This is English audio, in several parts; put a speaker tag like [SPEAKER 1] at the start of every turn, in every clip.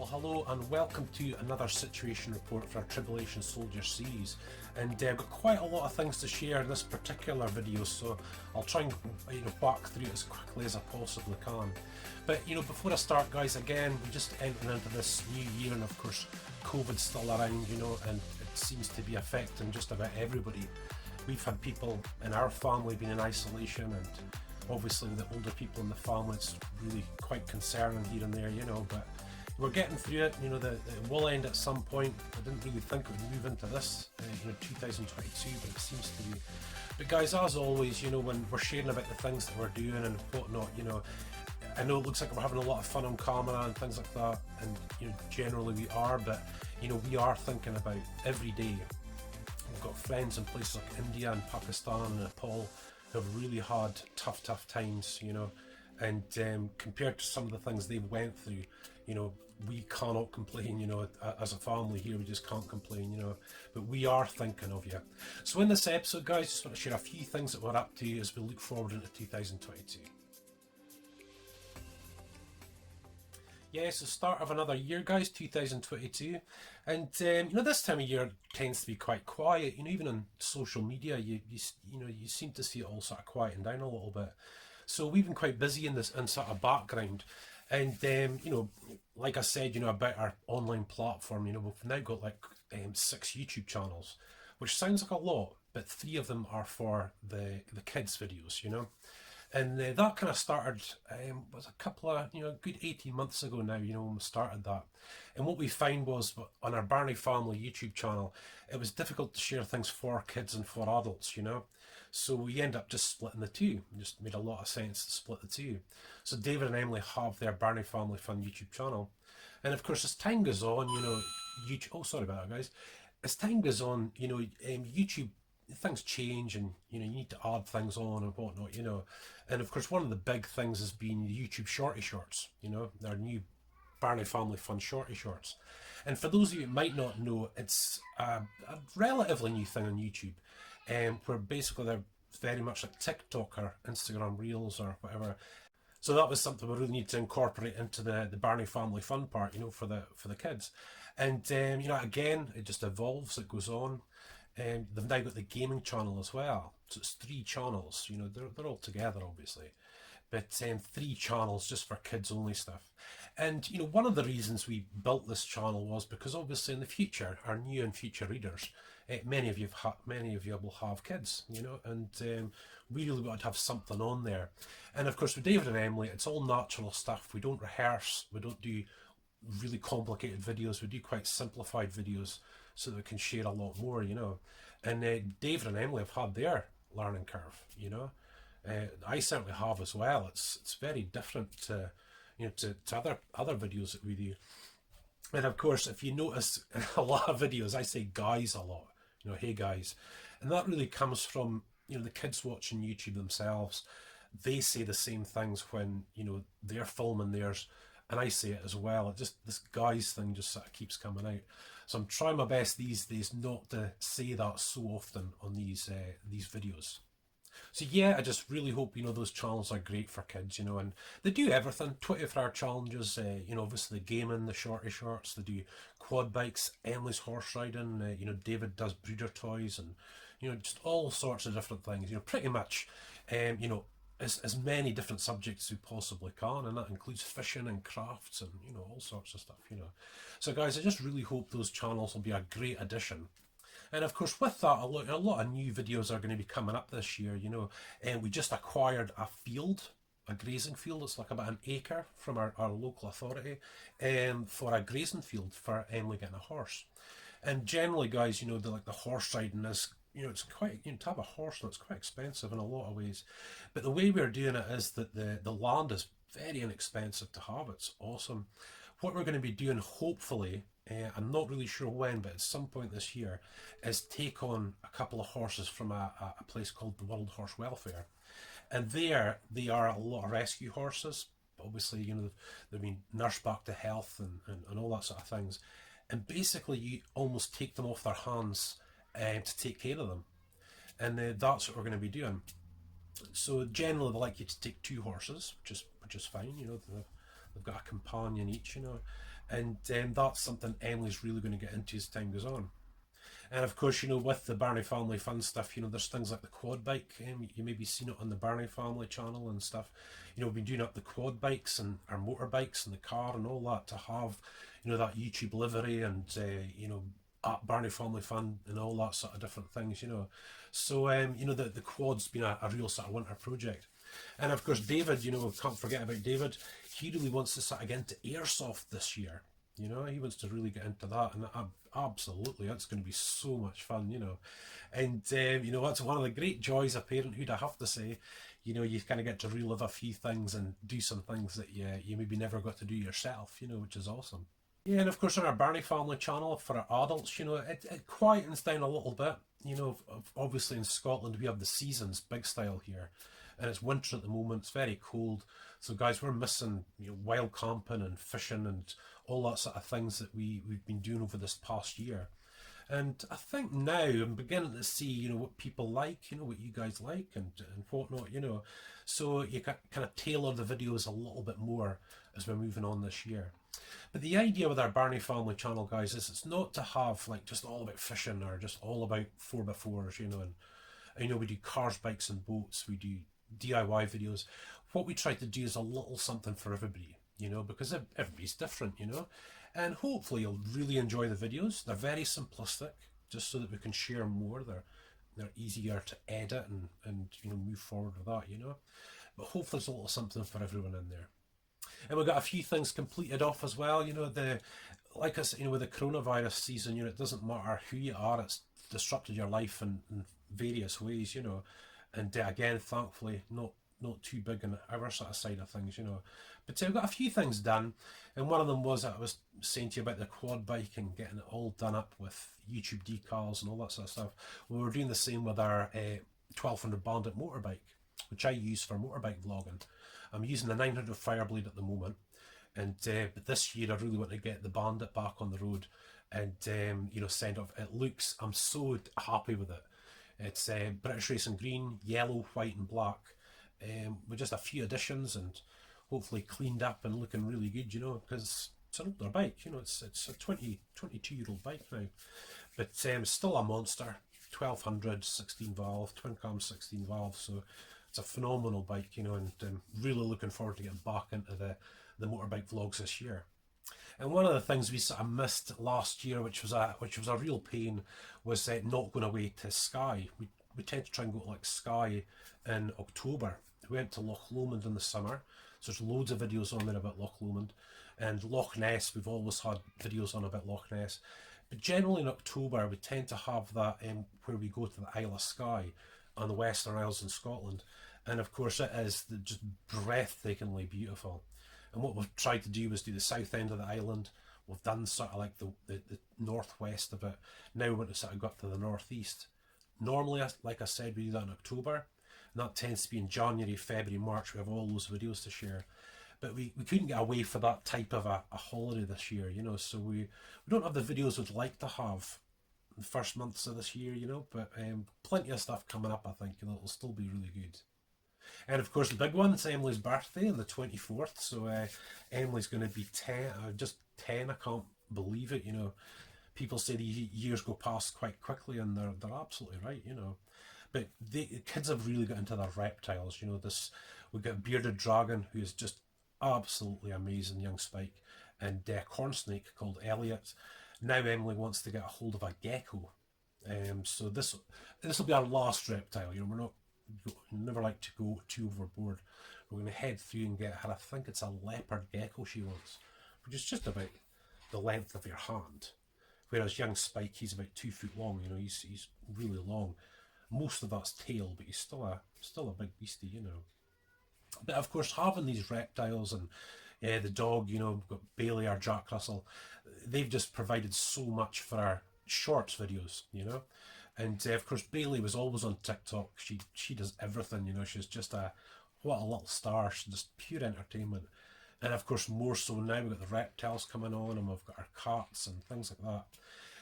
[SPEAKER 1] hello and welcome to another situation report for our Tribulation Soldier series, and I've got quite a lot of things to share in this particular video, so I'll try and back through it as quickly as I possibly can. But before I start, guys, again, we're just entering into this new year, and of course COVID's still around, and it seems to be affecting just about everybody. We've had people in our family being in isolation, and obviously the older people in the family, it's really quite concerning here and there, but we're getting through it. It will end at some point. I didn't really think it would move into this 2022, but it seems to be. But guys, as always, when we're sharing about the things that we're doing and whatnot, I know it looks like we're having a lot of fun on camera and things like that, and generally we are, but we are thinking about every day. We've got friends in places like India and Pakistan and Nepal who have really had tough times, and compared to some of the things they've went through, we cannot complain, as a family here, we just can't complain, but we are thinking of you. So in this episode, guys, just want to share a few things that we're up to as we look forward into 2022. Yeah, so start of another year, guys, 2022, and this time of year tends to be quite quiet. Even on social media, you seem to see it all sort of quieting down a little bit. So we've been quite busy in this sort of background, and like I said, about our online platform, we've now got like 6 YouTube channels, which sounds like a lot, but 3 of them are for the kids videos, And that kind of started, was a couple of, good 18 months ago now, when we started that. And what we found was, on our Birnie Family YouTube channel, it was difficult to share things for kids and for adults, So we end up just splitting the two. It just made a lot of sense to split the two. So David and Emily have their Birnie Family Fun YouTube channel. And of course, as time goes on, YouTube, oh, sorry about that, guys. As time goes on, YouTube, things change, and you need to add things on and whatnot, and of course one of the big things has been the YouTube Shorty shorts, their new Birnie Family Fun Shorty shorts. And for those of you who might not know, it's a relatively new thing on YouTube, where basically they're very much like TikTok or Instagram Reels or whatever. So that was something we really need to incorporate into the Birnie Family Fun part, for the kids. And again, it just evolves, it goes on. They've now got the gaming channel as well, so it's 3 channels. They're all together, obviously, but 3 channels just for kids only stuff. And one of the reasons we built this channel was because obviously in the future, our new and future readers, many of you will have kids, and we really want to have something on there. And of course with David and Emily, it's all natural stuff. We don't rehearse, we don't do really complicated videos, we do quite simplified videos, so that we can share a lot more, And David and Emily have had their learning curve, I certainly have as well. It's very different to other videos that we do. And of course, if you notice in a lot of videos, I say guys a lot, hey guys, and that really comes from the kids watching YouTube themselves. They say the same things when they're filming theirs, and I say it as well. This guys thing just sort of keeps coming out. So I'm trying my best these days not to say that so often on these videos. So yeah, I just really hope those channels are great for kids, and they do everything. 24-hour challenges, obviously the gaming, the Shorty shorts. They do quad bikes, Emily's horse riding. David does breeder toys, and just all sorts of different things. Pretty much, as many different subjects as we possibly can, and that includes fishing and crafts and all sorts of stuff. So guys, I just really hope those channels will be a great addition. And of course with that, a lot of new videos are going to be coming up this year, and we just acquired a grazing field. It's like about an acre from our local authority, for a grazing field for Emily getting a horse. And generally, guys, the horse riding is, it's quite, to have a horse, that's quite expensive in a lot of ways. But the way we're doing it is that the land is very inexpensive to have. It's awesome. What we're going to be doing, hopefully, I'm not really sure when, but at some point this year, is take on a couple of horses from a place called the World Horse Welfare. And there, they are a lot of rescue horses. Obviously, they've been nursed back to health and all that sort of things. And basically, you almost take them off their hands to take care of them. And that's what we're going to be doing. So generally they like you to take 2 horses, which is fine, they've got a companion each, and that's something Emily's really going to get into as time goes on. And of course, you know, with the Birnie Family Fun stuff, you know, there's things like the quad bike. You maybe seen it on the Birnie Family channel and stuff. You know, we've been doing up the quad bikes and our motorbikes and the car and all that to have, you know, that YouTube livery and, you know, at Birnie Family Fun and all that sort of different things, you know. So, you know, the quad's been a real sort of winter project. And of course, David, you know, can't forget about David. He really wants to sort of get into airsoft this year. You know, he wants to really get into that, and absolutely, that's going to be so much fun, you know. And, you know, that's one of the great joys of parenthood, I have to say. You know, you kind of get to relive a few things and do some things that you maybe never got to do yourself, you know, which is awesome. Yeah, and of course on our Birnie Family channel for our adults, you know, it quietens down a little bit. You know, obviously in Scotland we have the seasons, big style here, and it's winter at the moment, it's very cold. So guys, we're missing, you know, wild camping and fishing and all that sort of things that we've been doing over this past year. And I think now I'm beginning to see, you know, what people like, you know, what you guys like and whatnot, you know. So you can kind of tailor the videos a little bit more as we're moving on this year. But the idea with our Birnie Family channel, guys, is it's not to have like just all about fishing or just all about 4x4s, you know, and you know, we do cars, bikes and boats, we do DIY videos. What we try to do is a little something for everybody, you know, because everybody's different, you know. And hopefully you'll really enjoy the videos. They're very simplistic, just so that we can share more. They're easier to edit and you know, move forward with that, you know. But hopefully there's a little something for everyone in there. And we've got a few things completed off as well, you know, like I said, you know, with the coronavirus season, you know, it doesn't matter who you are, it's disrupted your life in various ways, you know. And again, thankfully, not too big on our sort of side of things, you know. But I've got a few things done, and one of them was that I was saying to you about the quad bike and getting it all done up with YouTube decals and all that sort of stuff. We were doing the same with our 1200 Bandit motorbike, which I use for motorbike vlogging. I'm using the 900 Fireblade at the moment, and but this year I really want to get the Bandit back on the road and you know, send off. I'm so happy with it. It's British Racing Green, yellow, white and black, with just a few additions and hopefully cleaned up and looking really good, you know, because it's an older bike, you know, it's a 22-year-old bike now, but still a monster. 1200 16 valve, twin cam 16 valve, so it's a phenomenal bike, you know, and really looking forward to getting back into the motorbike vlogs this year. And one of the things we sort of missed last year, which was a real pain, was not going away to Skye. We tend to try and go to like Skye in October. We went to Loch Lomond in the summer, so there's loads of videos on there about Loch Lomond. And Loch Ness, we've always had videos on about Loch Ness. But generally in October, we tend to have that where we go to the Isle of Skye on the Western Isles in Scotland. And of course it is just breathtakingly beautiful. And what we've tried to do was do the south end of the island. We've done sort of like the northwest of it. Now we want to sort of go up to the northeast. Normally, like I said, we do that in October. And that tends to be in January, February, March. We have all those videos to share. But we couldn't get away for that type of a holiday this year, you know. So we don't have the videos we'd like to have the first months of this year, you know. But plenty of stuff coming up, I think, and it'll still be really good. And of course the big one, it's Emily's birthday on the 24th, so Emily's going to be 10, just 10, I can't believe it, you know. People say the years go past quite quickly, and they're absolutely right, you know. But the kids have really got into their reptiles, you know. We've got Bearded Dragon, who is just absolutely amazing young spike, and Corn Snake called Elliot. Now Emily wants to get a hold of a gecko, so this will be our last reptile, you know. Never like to go too overboard. We're going to head through and get her. I think it's a leopard gecko she wants, which is just about the length of your hand. Whereas young Spike, he's about 2 foot long. You know, he's really long. Most of that's tail, but he's still a big beastie, you know. But of course, having these reptiles and the dog, you know, we've got Bailey, our Jack Russell. They've just provided so much for our shorts videos, you know. And of course Bailey was always on TikTok. She does everything, you know. She's just what a little star. She's just pure entertainment. And of course more so now we've got the reptiles coming on, and we've got our cats and things like that.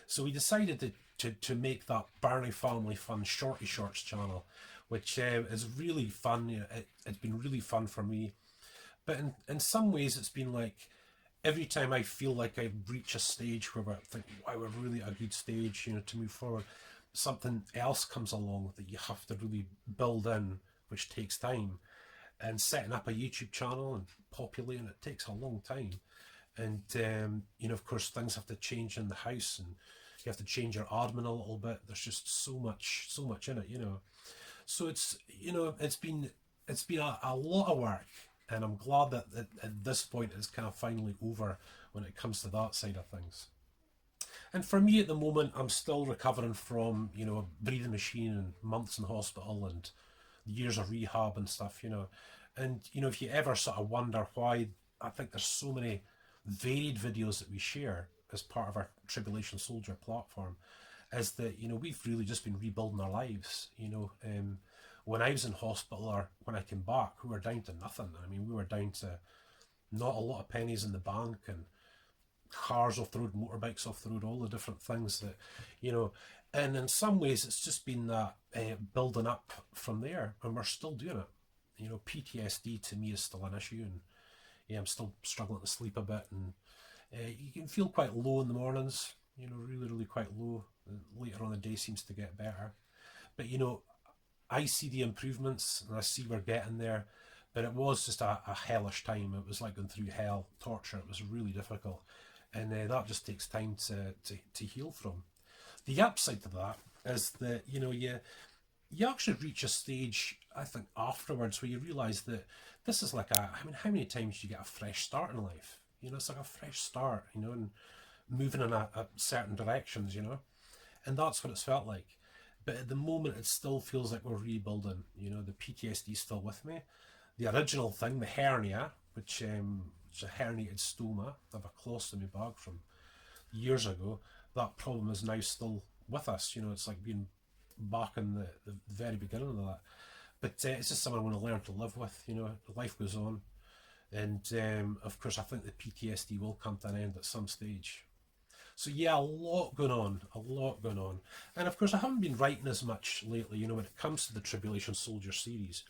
[SPEAKER 1] So we decided to make that Birnie Family Fun Shorty Shorts channel, which is really fun. You know, it's been really fun for me. But in some ways it's been like every time I feel like I reach a stage where we're thinking, wow, we're really at a good stage, you know, to move forward, something else comes along that you have to really build in, which takes time. And setting up a YouTube channel and populating it takes a long time. And you know, of course, things have to change in the house, and you have to change your admin a little bit. There's just so much in it, you know. So it's, you know, it's been a lot of work, and I'm glad that at this point it's kind of finally over when it comes to that side of things. And for me at the moment, I'm still recovering from, you know, a breathing machine and months in hospital and years of rehab and stuff, you know. And, you know, if you ever sort of wonder why, I think there's so many varied videos that we share as part of our Tribulation Soldier platform, is that, you know, we've really just been rebuilding our lives, you know. When I was in hospital, or when I came back, we were down to nothing. I mean, we were down to not a lot of pennies in the bank, and cars off the road, motorbikes off the road, all the different things that, you know. And in some ways it's just been that building up from there, and we're still doing it. You know, PTSD to me is still an issue, and yeah, I'm still struggling to sleep a bit, and you can feel quite low in the mornings, you know, really quite low. And later on the day seems to get better, but you know, I see the improvements and I see we're getting there. But it was just a hellish time. It was like going through hell, torture. It was really difficult, and that just takes time to heal from. The upside to that is that, you know, you actually reach a stage, I think, afterwards, where you realise that this is like I mean, how many times do you get a fresh start in life? You know, it's like a fresh start, you know, and moving in a certain directions, you know, and that's what it's felt like. But at the moment, it still feels like we're rebuilding. You know, the PTSD is still with me. The original thing, the hernia, which is a herniated stoma, I have a colostomy bag from years ago. That problem is now still with us. You know, it's like being back in the very beginning of that. But it's just something I want to learn to live with. You know, life goes on. And of course, I think the PTSD will come to an end at some stage. So yeah, a lot going on. And of course, I haven't been writing as much lately, you know, when it comes to the Tribulation Soldier series,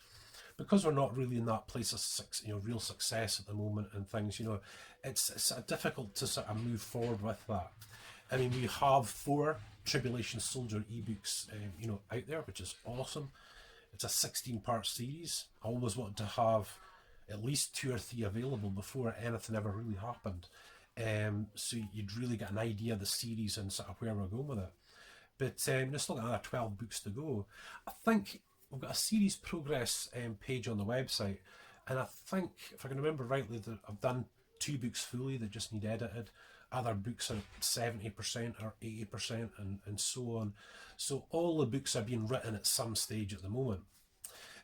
[SPEAKER 1] because we're not really in that place of real success at the moment and things, you know. It's difficult to sort of move forward with that. I mean, we have 4 Tribulation Soldier ebooks, you know, out there, which is awesome. It's a 16-part series. I always wanted to have at least 2 or 3 available before anything ever really happened. So you'd really get an idea of the series and sort of where we're going with it. But there's still got another 12 books to go. I think we've got a series progress page on the website, and I think, if I can remember rightly, that I've done 2 books fully that just need edited. Other books are at 70% or 80%, and so on. So all the books are being written at some stage at the moment.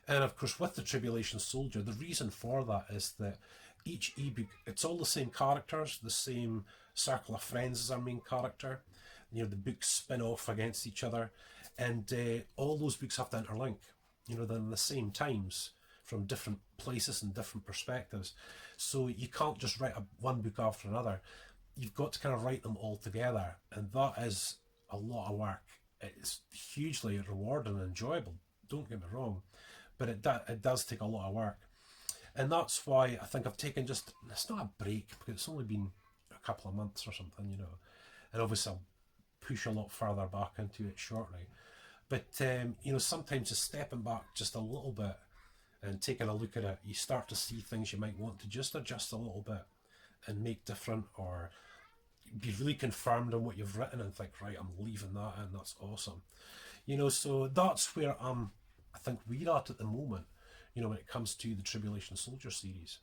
[SPEAKER 1] And of course, with the Tribulation Soldier, the reason for that is that each ebook, it's all the same characters, the same circle of friends as our main character. You know, the books spin off against each other, and all those books have to interlink. You know, they're in the same times from different places and different perspectives. So you can't just write one book after another. You've got to kind of write them all together, and that is a lot of work. It's hugely rewarding and enjoyable, don't get me wrong, but it does take a lot of work. And that's why I think I've taken it's not a break, because it's only been a couple of months or something, you know, and obviously I'll push a lot further back into it shortly. But you know, sometimes just stepping back just a little bit and taking a look at it, you start to see things you might want to just adjust a little bit and make different, or be really confirmed on what you've written and think, right, I'm leaving that in, that's awesome. You know, so that's where I think we're at the moment, you know, when it comes to the Tribulation Soldier series.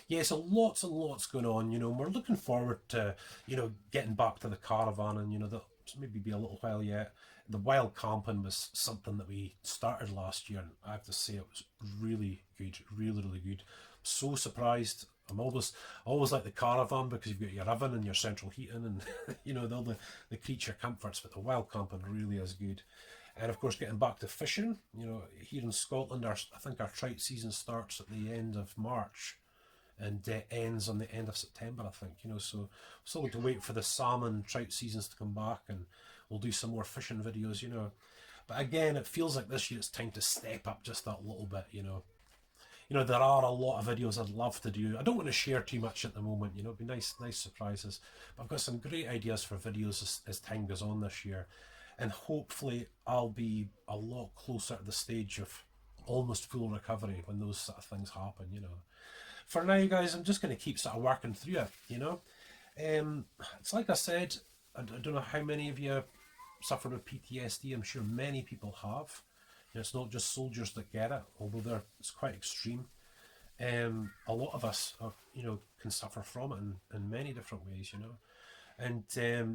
[SPEAKER 1] Yeah, so lots and lots going on, you know, and we're looking forward to, you know, getting back to the caravan, and, you know, that'll maybe be a little while yet. The wild camping was something that we started last year, and I have to say it was really good, really good. So surprised. I always like the caravan because you've got your oven and your central heating and you know, all the creature comforts, but the wild camping really is good. And of course, getting back to fishing, you know, here in Scotland, I think our trout season starts at the end of March and ends on the end of September, I think, you know, so still got to wait for the salmon trout seasons to come back, and we'll do some more fishing videos, you know. But again, it feels like this year it's time to step up just that little bit, you know. you know, there are a lot of videos I'd love to do. I don't want to share too much at the moment, you know, it'd be nice surprises. But I've got some great ideas for videos as time goes on this year. And hopefully I'll be a lot closer to the stage of almost full recovery when those sort of things happen, you know. For now, guys, I'm just going to keep sort of working through it, you know. It's like I said, I don't know how many of you suffer with PTSD. I'm sure many people have. You know, it's not just soldiers that get it, although it's quite extreme. A lot of us, you know, can suffer from it in many different ways, you know. And,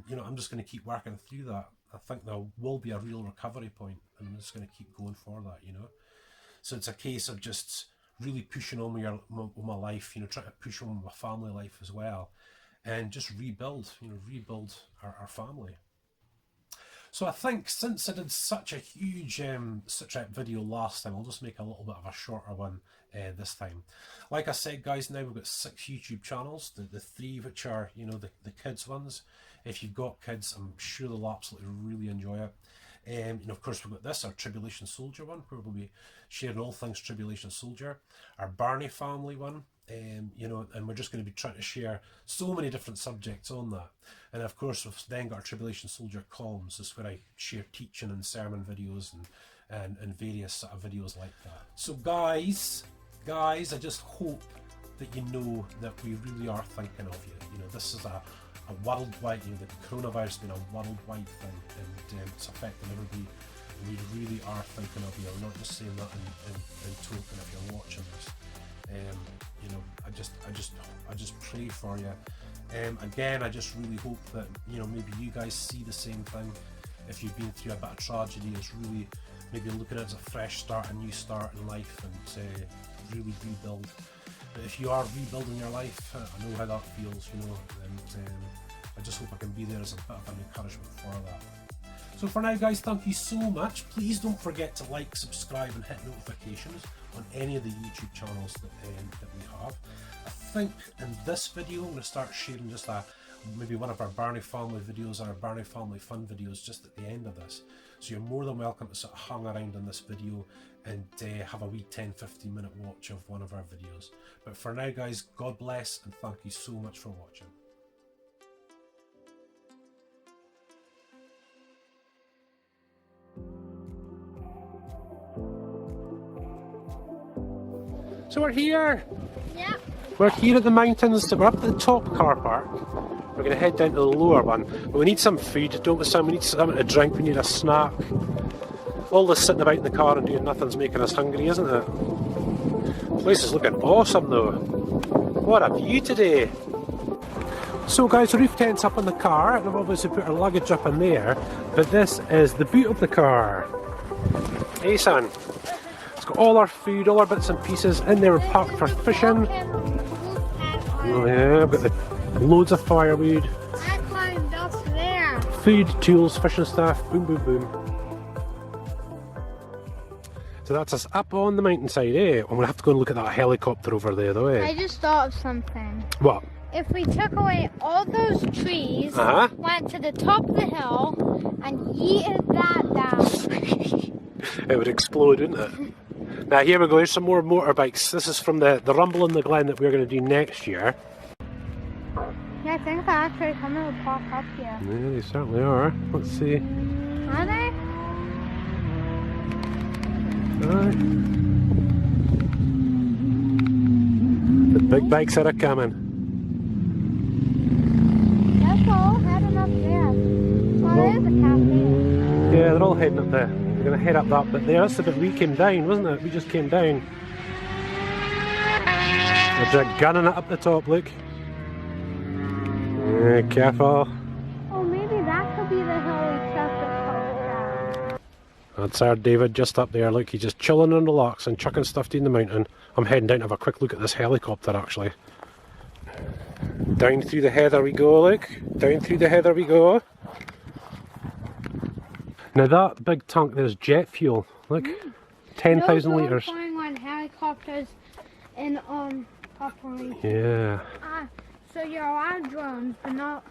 [SPEAKER 1] you know, I'm just going to keep working through that. I think there will be a real recovery point, and I'm just going to keep going for that, you know. So it's a case of just really pushing on with my life, you know, trying to push on with my family life as well, and just rebuild, you know, rebuild our family. So I think since I did such a huge Sitrep video last time, I'll just make a little bit of a shorter one this time. Like I said, guys, now we've got 6 YouTube channels, the 3 which are, you know, the kids ones. If you've got kids, I'm sure they'll absolutely really enjoy it. You know, of course, we've got this, our Tribulation Soldier one, where we'll be sharing all things Tribulation Soldier. Our Birnie Family one, you know, and we're just going to be trying to share so many different subjects on that. And of course, we've then got our Tribulation Soldier Comms, this is where I share teaching and sermon videos and various sort of videos like that. So guys, I just hope that you know that we really are thinking of you. You know, this is a worldwide, you know, the coronavirus has been a worldwide thing, and it's affecting everybody. We really are thinking of you. We're not just saying that in token if you're watching this. You know, I just pray for you. Again, I just really hope that, you know, maybe you guys see the same thing. If you've been through a bit of tragedy, it's really maybe looking at it as a fresh start, a new start in life, and really rebuild. But if you are rebuilding your life, I know how that feels, you know, and I just hope I can be there as a bit of an encouragement for that. So for now, guys, thank you so much. Please don't forget to like, subscribe and hit notifications on any of the YouTube channels that we have. I think in this video I'm going to start sharing just maybe one of our Birnie Family videos, our Birnie Family Fun videos, just at the end of this. So you're more than welcome to sort of hang around in this video and have a wee 10-15 minute watch of one of our videos. But for now, guys, God bless and thank you so much for watching. So we're here.
[SPEAKER 2] Yeah.
[SPEAKER 1] We're here at the mountains. We're up at the top car park. We're going to head down to the lower one. But we need some food, don't we, Sam? We need something to drink. We need a snack. All this sitting about in the car and doing nothing's making us hungry, isn't it? The place is looking awesome though. What a view today. So guys, the roof tent's up on the car, and I've obviously put our luggage up in there. But this is the boot of the car. Hey son. Got all our food, all our bits and pieces in there. We're parked for fishing. Oh yeah, I've got loads of firewood.
[SPEAKER 2] I climbed up there.
[SPEAKER 1] Food, tools, fishing stuff. Boom, boom, boom. So that's us up on the mountainside, eh? I'm gonna have to go and look at that helicopter over there, though, eh?
[SPEAKER 2] I just thought of something.
[SPEAKER 1] What?
[SPEAKER 2] If we took away all those trees, went to the top of the hill, and yeeted that down.
[SPEAKER 1] It would explode, wouldn't it? Now here we go, here's some more motorbikes. This is from the Rumble in the Glen that we're going to do next year.
[SPEAKER 2] Yeah, I think they're actually coming to park up here.
[SPEAKER 1] Yeah, they certainly are. Let's see.
[SPEAKER 2] Are they?
[SPEAKER 1] Alright. The big bikes are coming.
[SPEAKER 2] That's all heading up there. Oh, there's a cafe.
[SPEAKER 1] Yeah, they're all heading up there. We're going to head up that bit there. That's the bit we came down, wasn't it? We just came down. They're gunning it up the top, look. Yeah, careful.
[SPEAKER 2] Oh, maybe that could be the hill we took the car down.
[SPEAKER 1] That's our David just up there, look. He's just chilling and relaxing, chucking stuff down the mountain. I'm heading down to have a quick look at this helicopter, actually. Down through the heather we go, look. Down through the heather we go. Now that big tank there's jet fuel, look, 10,000 litres.
[SPEAKER 2] Flying on helicopters in operation.
[SPEAKER 1] Yeah.
[SPEAKER 2] So you're allowed drones, but not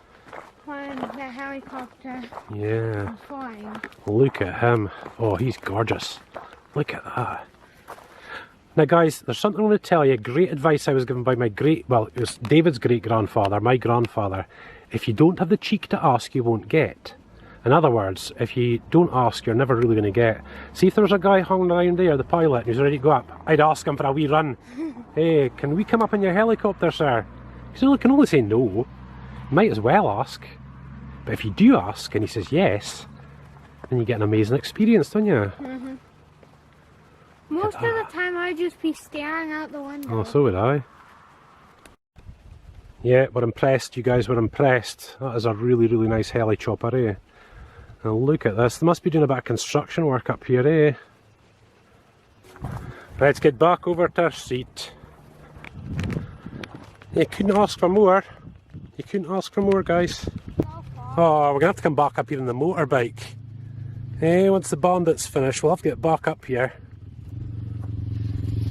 [SPEAKER 2] flying the helicopter.
[SPEAKER 1] Yeah.
[SPEAKER 2] And flying.
[SPEAKER 1] Look at him. Oh, he's gorgeous. Look at that. Now guys, there's something I want to tell you. Great advice I was given by my it was David's great-grandfather, my grandfather. If you don't have the cheek to ask, you won't get. In other words, if you don't ask, you're never really going to get. See if there's a guy hanging around there, the pilot, and he's ready to go up. I'd ask him for a wee run. Hey, can we come up in your helicopter, sir? He can only say no. You might as well ask. But if you do ask, and he says yes, then you get an amazing experience, don't you?
[SPEAKER 2] Mm-hmm. Most of the time I'd just be staring out the window.
[SPEAKER 1] Oh, so would I. Yeah, we're impressed, you guys, we're impressed. That is a really, really nice heli chopper, eh? And look at this, they must be doing a bit of construction work up here, eh? Let's get back over to our seat. You couldn't ask for more. You couldn't ask for more, guys. Oh, we're going to have to come back up here on the motorbike. Eh, once the bandit's finished, we'll have to get back up here.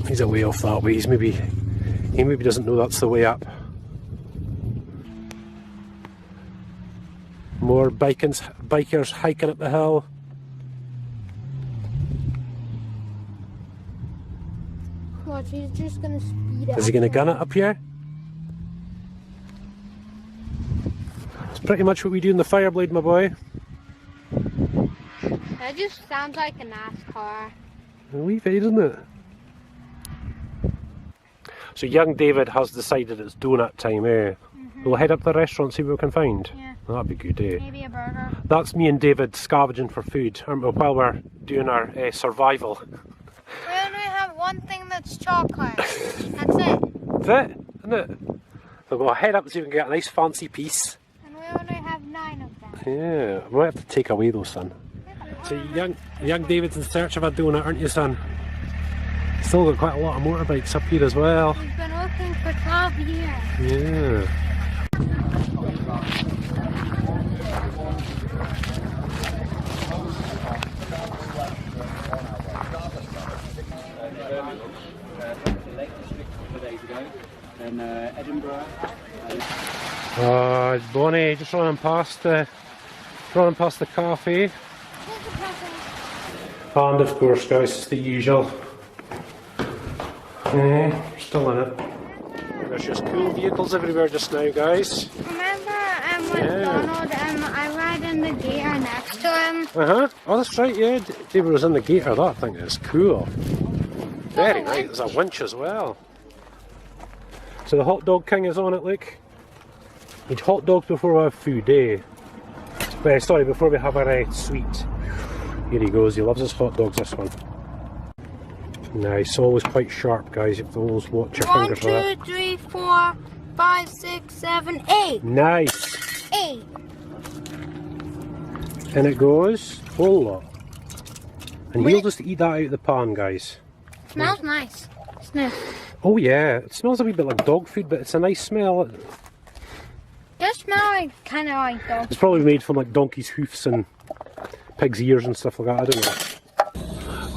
[SPEAKER 1] He's a way off that way, he maybe doesn't know that's the way up. More bikers hiking up the hill.
[SPEAKER 2] Watch, he's just gonna speed up.
[SPEAKER 1] Is he gonna gun it up here? It's pretty much what we do in the Fireblade, my boy.
[SPEAKER 2] That just sounds like a NASCAR.
[SPEAKER 1] A wee bit, doesn't it? So young David has decided it's donut time, eh? We'll head up to the restaurant, see what we can find.
[SPEAKER 2] Yeah.
[SPEAKER 1] That'd be good, eh?
[SPEAKER 2] Maybe a burger.
[SPEAKER 1] That's me and David scavenging for food, aren't we, while we're doing our survival.
[SPEAKER 2] We only have one thing that's chocolate. That's it.
[SPEAKER 1] That's it, isn't it? So we'll head up and see if we can get a nice fancy piece.
[SPEAKER 2] And we only have 9 of them.
[SPEAKER 1] Yeah, we might have to take away those, son. So young David's in search of a donut, aren't you, son? Still got quite a lot of motorbikes up here as well.
[SPEAKER 2] We've been looking for 12 years.
[SPEAKER 1] Yeah.
[SPEAKER 3] In Edinburgh.
[SPEAKER 1] Oh, it's Bonnie just running past the cafe. And of course, guys, it's the usual. Still in it. There's just cool vehicles everywhere just now, guys.
[SPEAKER 2] Remember with Donald, I ride in the gator next to him.
[SPEAKER 1] Oh, that's right, yeah. David was in the gator. That thing is cool. Very nice. There's a winch as well. So the hot dog king is on it, look. Need hot dogs before we have food, eh? Sorry, before we have our sweet. Here he goes, he loves his hot dogs, this one. Nice, always quite sharp, guys. You have to always watch your fingers for that.
[SPEAKER 2] 1, 2, 3, 4, 5, 6, 7, 8.
[SPEAKER 1] Nice.
[SPEAKER 2] 8.
[SPEAKER 1] And it goes, whole lot. And we'll just eat that out of the pan, guys.
[SPEAKER 2] Smells nice. Sniff.
[SPEAKER 1] Oh yeah, it smells a wee bit like dog food, but it's a nice smell.
[SPEAKER 2] It smells like, kind of like dog.
[SPEAKER 1] It's probably made from like donkey's hoofs and pig's ears and stuff like that, I don't know.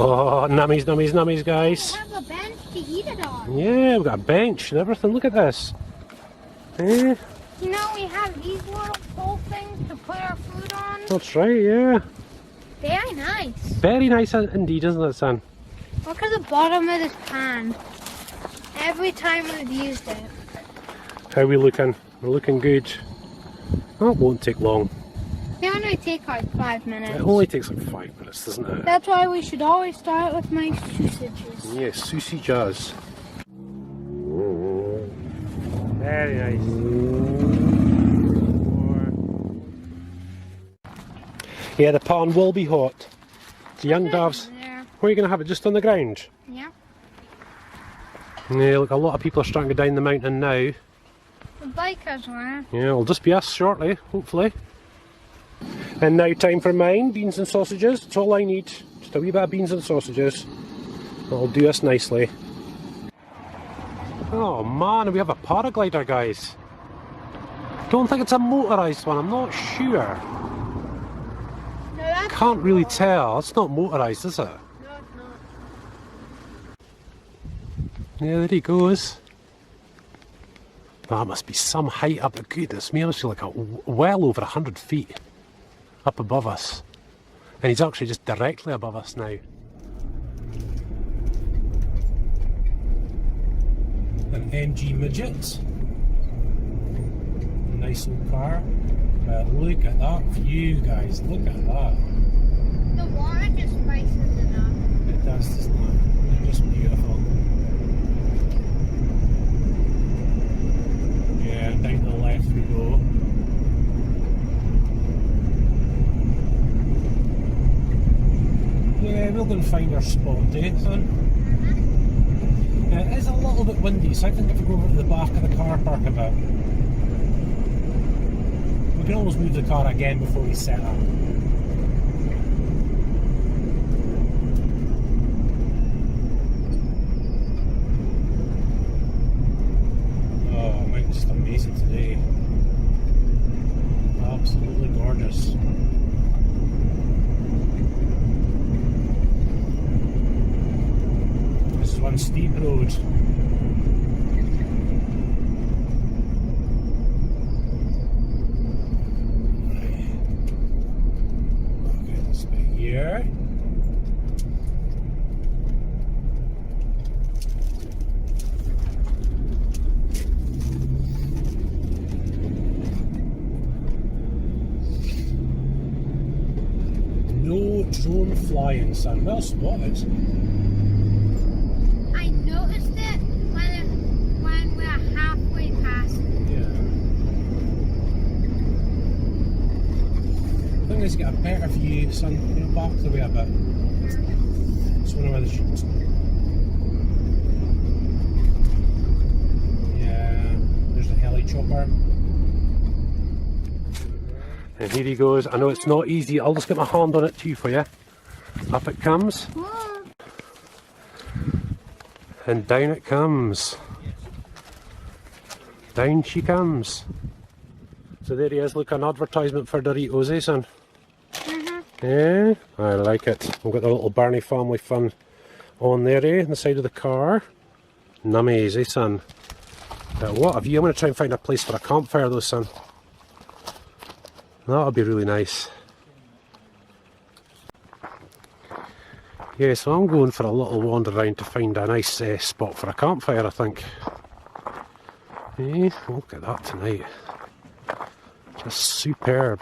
[SPEAKER 1] Oh, nummies, nummies, nummies, guys.
[SPEAKER 2] We have a bench to eat it on.
[SPEAKER 1] Yeah, we've got a bench and everything. Look at this. Eh?
[SPEAKER 2] You know, we have these little pole things to put our food on.
[SPEAKER 1] That's right, yeah.
[SPEAKER 2] Very nice.
[SPEAKER 1] Very nice indeed, isn't it, son?
[SPEAKER 2] Look at the bottom of this pan. Every time we've used it.
[SPEAKER 1] How are we looking? We're looking good. That won't take long.
[SPEAKER 2] They only take like 5 minutes.
[SPEAKER 1] It only takes like 5 minutes, doesn't it?
[SPEAKER 2] That's why we should always start with my sausages.
[SPEAKER 1] Yes, sausages. Very nice. Yeah, the pan will be hot. The young doves. Where are you going to have it? Just on the ground?
[SPEAKER 2] Yeah.
[SPEAKER 1] Yeah, look, a lot of people are starting to go down the mountain now.
[SPEAKER 2] The bikers were.
[SPEAKER 1] Yeah, it'll just be us shortly, hopefully. And now time for mine, beans and sausages. That's all I need. Just a wee bit of beans and sausages. That'll do us nicely. Oh man, we have a paraglider, guys. Don't think it's a motorised one, I'm not sure.
[SPEAKER 2] No, that's
[SPEAKER 1] Can't really tell. It's not motorised, is it?
[SPEAKER 2] No, it's not.
[SPEAKER 1] Yeah, there he goes. That must be some height up. Goodness me, it must be like well over 100 feet up above us. And he's actually just directly above us now. MG midget. Nice old car. But look at that view, guys. Look at that.
[SPEAKER 2] The water just spices it up.
[SPEAKER 1] It does, doesn't it? They're just beautiful. Yeah, down to the left we go. Yeah, we'll go and find our spot, eh, son? It is a little bit windy, so I think if we go over to the back of the car park a bit, we can always move the car again before we set up. Oh, mine's just amazing today. Absolutely gorgeous. This is one steep road. Right. Okay, this bit here. No drone flying, son. Well spotted.
[SPEAKER 2] I noticed it when we're halfway past.
[SPEAKER 1] Yeah. I think let's get a better view, son. You know, back the way a bit. Just wonder where the shooting's going. Yeah, there's the heli chopper. And here he goes. I know it's not easy. I'll just get my hand on it too for you. Up it comes.
[SPEAKER 2] Whoa.
[SPEAKER 1] And down it comes. Down she comes. So there he is, look, an advertisement for Doritos, eh, son? Yeah, I like it. We've got the little Birnie Family Fun on there, eh, on the side of the car. Nummies, eh, son? But what a view. I'm going to try and find a place for a campfire though, son. That'll be really nice. Yeah, so I'm going for a little wander around to find a nice spot for a campfire, I think. Yeah, look at that tonight. Just superb.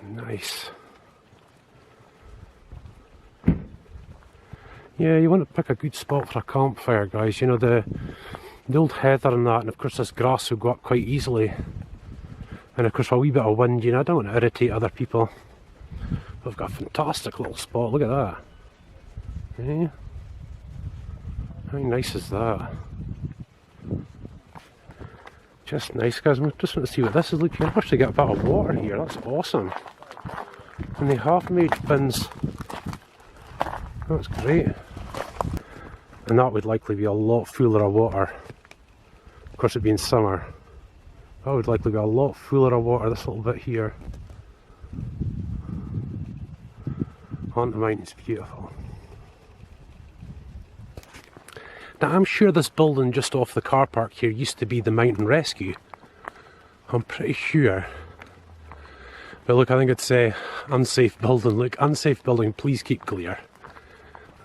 [SPEAKER 1] Nice. Yeah, you want to pick a good spot for a campfire, guys. You know, the old heather and that, and of course this grass will go up quite easily. And of course for a wee bit of wind, you know, I don't want to irritate other people. We've got a fantastic little spot, look at that. Yeah. How nice is that? Just nice, guys. I just want to see what this is like. You can actually get a bit of water here, that's awesome. And they have made bins. That's great. And that would likely be a lot fuller of water. Of course, it being summer. That would likely be a lot fuller of water, this little bit here. On the mountain's beautiful. Now, I'm sure this building just off the car park here used to be the Mountain Rescue. I'm pretty sure. But look, I think it's a unsafe building. Look, unsafe building, please keep clear.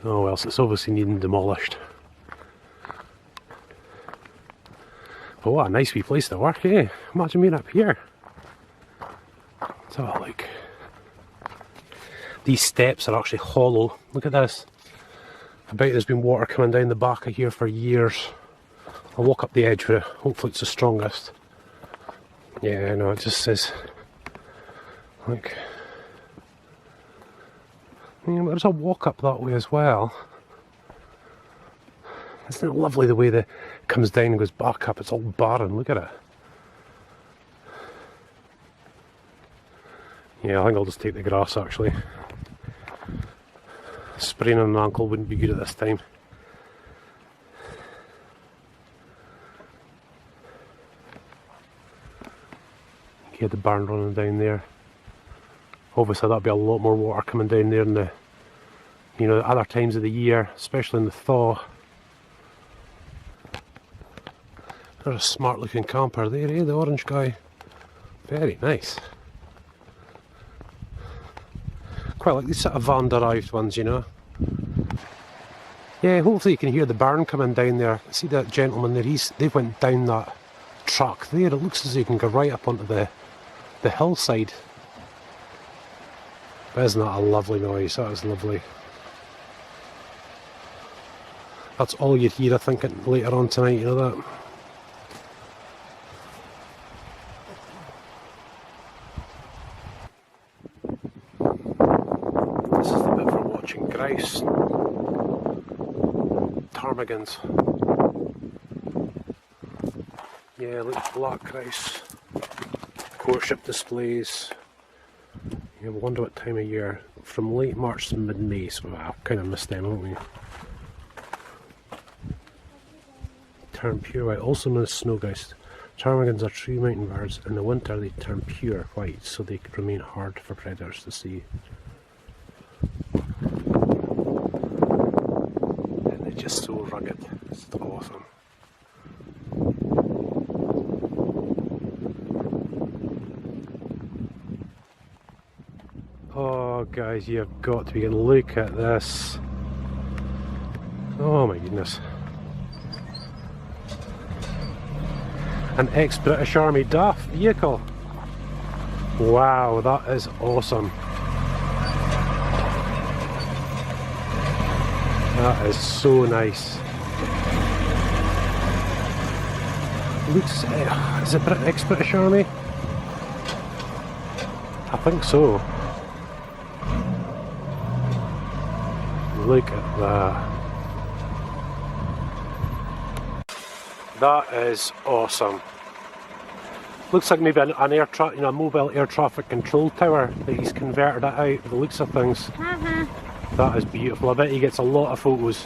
[SPEAKER 1] Oh well, so it's obviously needing demolished. But what a nice wee place to work, eh? Imagine being up here. Let's have a look. These steps are actually hollow. Look at this. I bet there's been water coming down the back of here for years. I'll walk up the edge where hopefully it's the strongest. Yeah, no, it just says, look. Yeah, there's a walk up that way as well. Isn't it lovely the way that it comes down and goes back up? It's all barren, look at it. Yeah, I think I'll just take the grass actually. Spraining an ankle wouldn't be good at this time. You had the barn running down there. Obviously that'll be a lot more water coming down there in the, you know, other times of the year, especially in the thaw. There's a smart looking camper there, eh, the orange guy. Very nice. Quite like these sort of van derived ones, you know. Yeah, hopefully you can hear the barn coming down there. See that gentleman there? They went down that track there. It looks as though you can go right up onto the hillside. But isn't that a lovely noise? That is lovely. That's all you'd hear, I think, later on tonight, you know that? This is the bit for watching grouse. Ptarmigans. Yeah, look, black grouse. Courtship displays. You wonder what time of year. From late March to mid-May, so I kind of missed them, haven't we? Turn pure white, also known as snow grouse. Ptarmigans are true mountain birds. In the winter they turn pure white, so they remain hard for predators to see. And they're just so rugged. It's awesome. Oh guys, you've got to be able to look at this. Oh my goodness. An ex-British Army DAF vehicle. Wow, that is awesome. That is so nice. Looks, is it ex-British Army? I think so. Look at that. That is awesome. Looks like maybe an a mobile air traffic control tower that he's converted it out with the looks of things. That is beautiful. I bet he gets a lot of photos.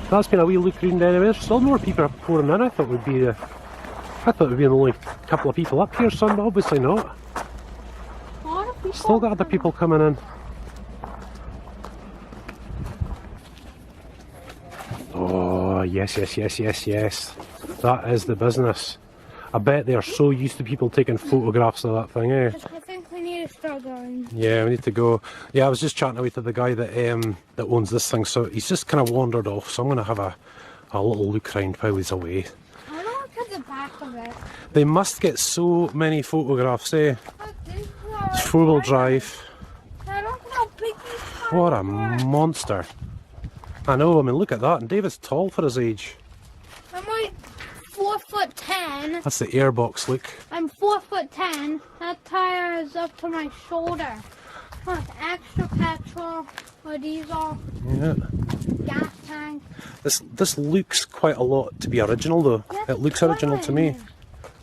[SPEAKER 1] That's been a wee look around anyway. There's still more people pouring in. I thought it would be only a couple of people up here, son, but obviously not. Still got other people coming in. Oh, yes. That is the business. I bet they are so used to people taking photographs of that thing, eh?
[SPEAKER 2] I think we need to start going.
[SPEAKER 1] Yeah, we need to go. Yeah, I was just chatting away to the guy that owns this thing, so he's just kind of wandered off, so I'm going to have a little look around while he's away.
[SPEAKER 2] I want to look at the back of it.
[SPEAKER 1] They must get so many photographs, eh? It's four-wheel drive.
[SPEAKER 2] I don't know how big these cars
[SPEAKER 1] What a
[SPEAKER 2] are.
[SPEAKER 1] monster. I know, I mean, look at that, and David's tall for his age.
[SPEAKER 2] I'm like 4'10".
[SPEAKER 1] That's the airbox, look.
[SPEAKER 2] I'm 4'10". That tire is up to my shoulder. Look, extra petrol or diesel.
[SPEAKER 1] Yeah.
[SPEAKER 2] Gas tank.
[SPEAKER 1] This looks quite a lot to be original though.
[SPEAKER 2] Yes,
[SPEAKER 1] It looks original to me.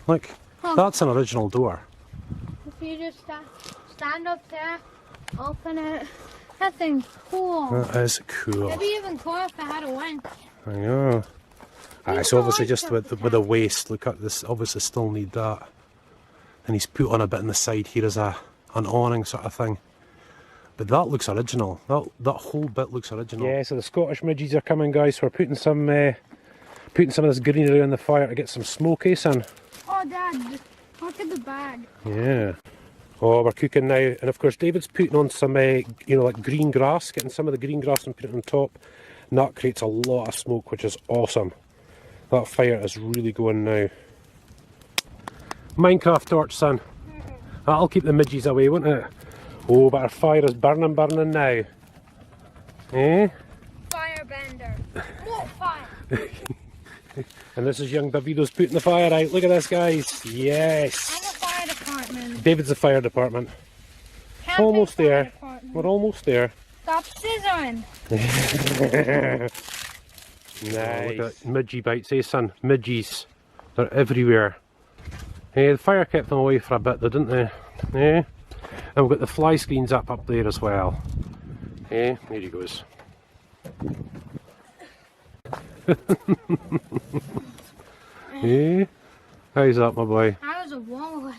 [SPEAKER 1] Look, that's an original door.
[SPEAKER 2] If you just stand up there, open it. That thing's cool.
[SPEAKER 1] That is cool.
[SPEAKER 2] It'd be even cooler if I had a winch.
[SPEAKER 1] I know. It's obviously just with the waist. Look at this. Obviously, still need that. And he's put on a bit on the side here as an awning sort of thing. But that looks original. That whole bit looks original. Yeah. So the Scottish midges are coming, guys. So we're putting some of this greenery on the fire to get some smoke in.
[SPEAKER 2] Oh, Dad, look at the bag.
[SPEAKER 1] Yeah. Oh, we're cooking now, and of course David's putting on some, like green grass, getting some of the green grass and putting it on top, and that creates a lot of smoke, which is awesome. That fire is really going now. Minecraft torch, son. That'll keep the midges away, won't it? Oh, but our fire is burning now. Eh?
[SPEAKER 2] Firebender. More fire.
[SPEAKER 1] And this is young Davido's putting the fire out. Look at this, guys. Yes.
[SPEAKER 2] I'm the fire department.
[SPEAKER 1] David's the fire department.
[SPEAKER 2] Camping
[SPEAKER 1] Almost
[SPEAKER 2] fire
[SPEAKER 1] there.
[SPEAKER 2] department.
[SPEAKER 1] We're almost there.
[SPEAKER 2] Stop scissoring.
[SPEAKER 1] Nice. Oh, look at midgie bites, eh, son? Midgies. They're everywhere. The fire kept them away for a bit, though, didn't they? And we've got the fly screens up there as well. There he goes. How's that, my boy?
[SPEAKER 2] That was a wall.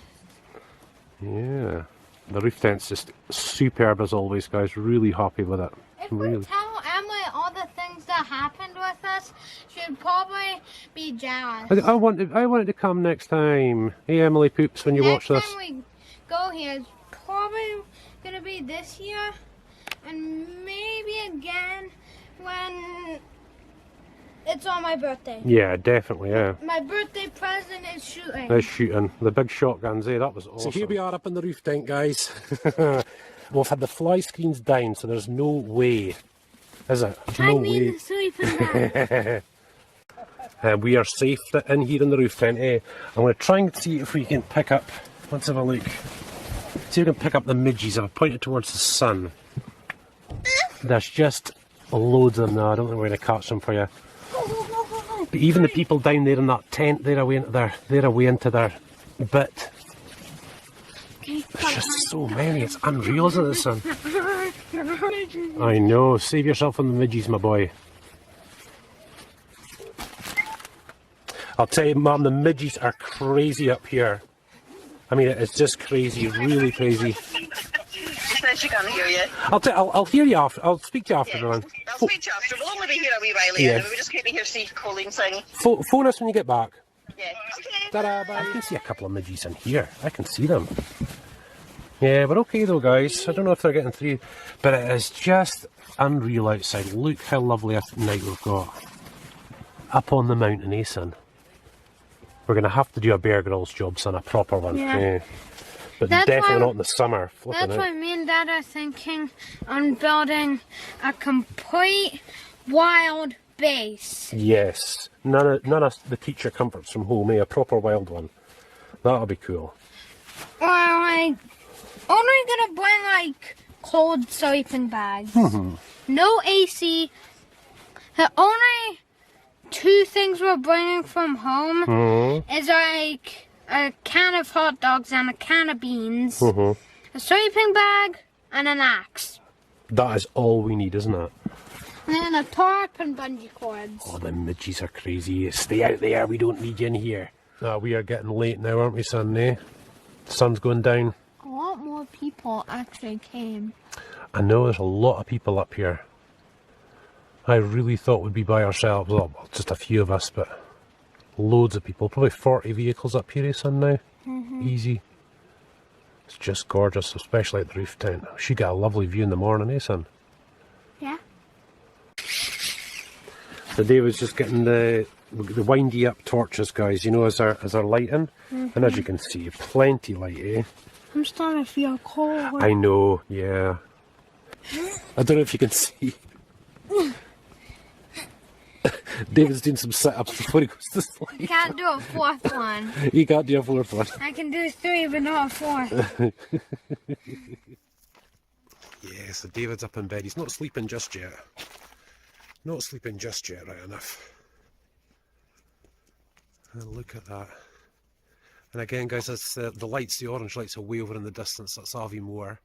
[SPEAKER 1] Yeah. The roof tent's just superb as always, guys. Really happy with it.
[SPEAKER 2] If
[SPEAKER 1] Really.
[SPEAKER 2] we tell Emily all the things that happened with us, she'd probably be jealous.
[SPEAKER 1] I wanted to come next time. Hey, Emily Poops, when you watch this.
[SPEAKER 2] Next time we go here, it's probably going to be this year, and maybe again when it's on my birthday.
[SPEAKER 1] Yeah, definitely, yeah.
[SPEAKER 2] My birthday present is shooting.
[SPEAKER 1] They're shooting. The big shotguns, eh? That was awesome. So here we are up in the roof tent, guys. We've had the fly screens down, so there's no way, is it? No way.
[SPEAKER 2] The sleeping bag.
[SPEAKER 1] We are safe in here in the roof tent, eh? I'm going to try and see if we can pick up, let's have a look. See if we can pick up the midges. I've pointed towards the sun. There's just loads of them now. I don't think we're going to catch them for you. But even the people down there in that tent, they're away into their bit. There's just so many, it's unreal, isn't it, son? I know, save yourself from the midges, my boy. I'll tell you, Mum, the midges are crazy up here. I mean, it's just crazy, really crazy.
[SPEAKER 4] She says she can't hear you.
[SPEAKER 1] I'll hear you after. I'll speak to you after, man.
[SPEAKER 4] I'll speak to you after. We'll only be here a wee while later. Yeah. We just keep here, see Colleen sing.
[SPEAKER 1] Phone us when you get back.
[SPEAKER 4] Yeah. Okay.
[SPEAKER 1] Ta-da, bye. I can see a couple of midges in here. I can see them. Yeah, we're okay though, guys. I don't know if they're getting through, but it is just unreal outside. Look how lovely a night we've got. Up on the mountain, eh, son? We're going to have to do a Bear Grylls job, son, a proper one. Yeah. But that's definitely not in the summer.
[SPEAKER 2] That's why me and Dad are thinking on building a complete wild base.
[SPEAKER 1] Yes. None of the teacher comforts from home, eh? A proper wild one. That'll be cool.
[SPEAKER 2] Or like, only gonna bring like cold sleeping bags. No AC. The only two things we're bringing from home is like a can of hot dogs and a can of beans, a sleeping bag, and an axe.
[SPEAKER 1] That is all we need, isn't it?
[SPEAKER 2] And then a tarp and bungee cords.
[SPEAKER 1] Oh, the midges are crazy. Stay out there, we don't need you in here. We are getting late now, aren't we, son? The sun's going down.
[SPEAKER 2] A lot more people actually came.
[SPEAKER 1] I know, there's a lot of people up here. I really thought we'd be by ourselves. Well, just a few of us, but loads of people. Probably 40 vehicles up here, son, now. Easy. It's just gorgeous, especially at the roof tent. She got a lovely view in the morning, eh, son?
[SPEAKER 2] Yeah.
[SPEAKER 1] So David's just getting the windy up torches, guys, you know, as our lighting. And as you can see, plenty light, eh?
[SPEAKER 2] I'm starting to feel cold.
[SPEAKER 1] I know, yeah. I don't know if you can see. David's doing some sit-ups before he goes to sleep.
[SPEAKER 2] I can't do a fourth one.
[SPEAKER 1] You can't do a fourth one.
[SPEAKER 2] I can do 3, but not a 4.
[SPEAKER 1] Yeah, so David's up in bed. He's not sleeping just yet. Not sleeping just yet, right enough. And look at that. And again, guys, that's the lights, the orange lights are way over in the distance. That's Avi Moor. And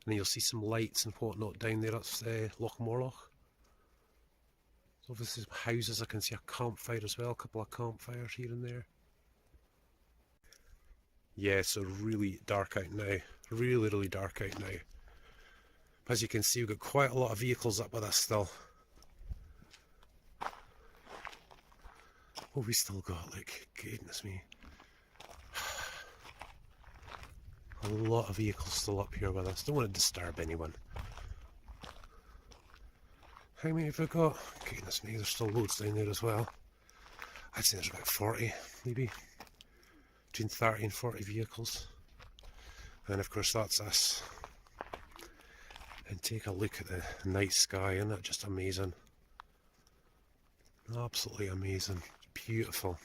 [SPEAKER 1] then you'll see some lights and whatnot down there. That's Loch Morloch. So obviously houses, I can see a campfire as well. A couple of campfires here and there. Yeah, so really dark out now. Really, really dark out now. As you can see, we've got quite a lot of vehicles up with us still. What have we still got? Like, goodness me. A lot of vehicles still up here with us. Don't want to disturb anyone. How many have we got? Goodness me, there's still loads down there as well. I'd say there's about 40, maybe. Between 30 and 40 vehicles. And of course that's us. And take a look at the night sky, isn't that just amazing? Absolutely amazing. Beautiful.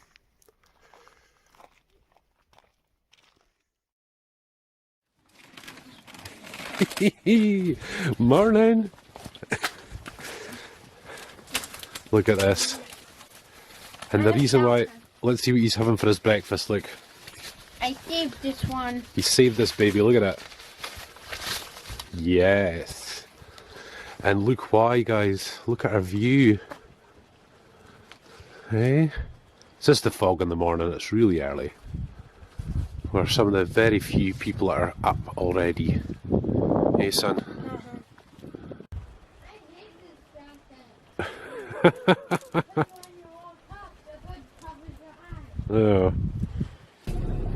[SPEAKER 1] Morning. Look at this. And the reason why, let's see what he's having for his breakfast, look.
[SPEAKER 2] I saved this one.
[SPEAKER 1] He saved this baby, look at it. Yes. And look why, guys. Look at our view. Hey? It's just the fog in the morning, it's really early. We're some of the very few people that are up already. Hey, son. Oh.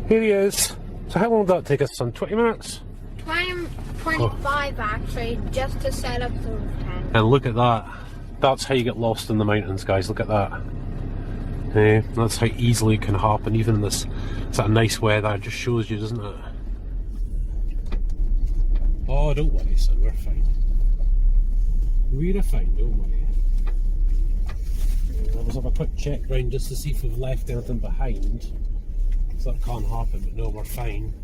[SPEAKER 1] Here he is. So how long did that take us, son? 20 minutes?
[SPEAKER 2] 25 actually, just to set up the roof tent.
[SPEAKER 1] And look at that. That's how you get lost in the mountains, guys. Look at that. That's how easily it can happen, even in this sort of nice weather. It just shows you, doesn't it? Oh, don't worry, son, we're fine. We're fine, don't worry. Let's have a quick check round just to see if we've left anything behind. So that can't happen, but no, we're fine.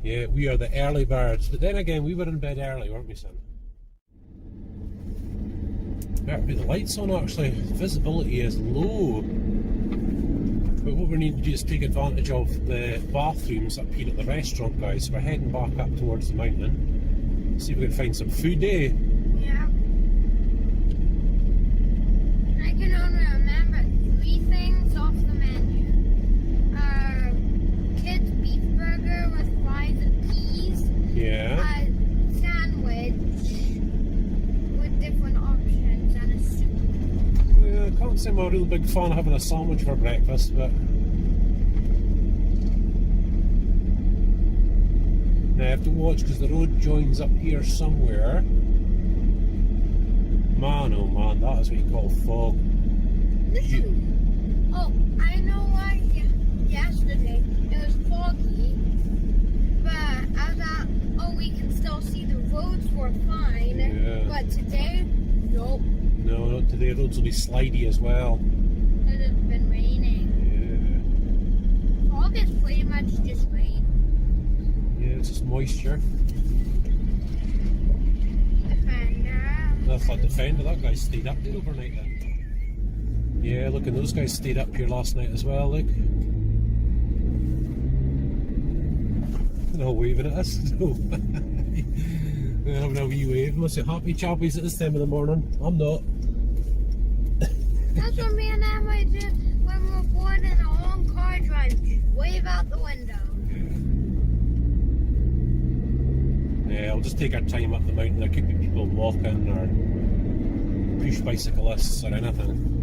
[SPEAKER 1] Yeah, we are the early birds, but then again, we were in bed early, weren't we, son? Better put the lights on, actually. Visibility is low. But what we need to do is take advantage of the bathrooms up here at the restaurant, guys. So we're heading back up towards the mountain. See if we can find some food, eh?
[SPEAKER 2] Yeah. I can only remember 3 things off the menu. Kids beef burger with fries and peas.
[SPEAKER 1] Yeah.
[SPEAKER 2] Sandwich with different options and a soup.
[SPEAKER 1] Yeah, I can't say I'm a real big fan of having a sandwich for breakfast, but... Now I have to watch because the road joins up here somewhere. Man, oh man, that is what you call fog.
[SPEAKER 2] Oh, I know why yesterday it was foggy, but I thought, oh, we can still see the roads were fine.
[SPEAKER 1] Yeah.
[SPEAKER 2] But today, nope.
[SPEAKER 1] No, not today. Roads will be slidey as well.
[SPEAKER 2] It has been raining.
[SPEAKER 1] Yeah.
[SPEAKER 2] Fog is pretty much just rain.
[SPEAKER 1] Yeah, it's just moisture.
[SPEAKER 2] Defender.
[SPEAKER 1] That's like Defender. That guy stayed up there overnight then. Yeah, look, and those guys stayed up here last night as well, look. They're all waving at us. They're having a wee wave. Must be happy chappies at this time of the morning. I'm not.
[SPEAKER 2] That's what me and Emma do when we're bored in a long car drive. Just wave out the window.
[SPEAKER 1] Yeah, we'll just take our time up the mountain. There could be people walking or push bicyclists or anything.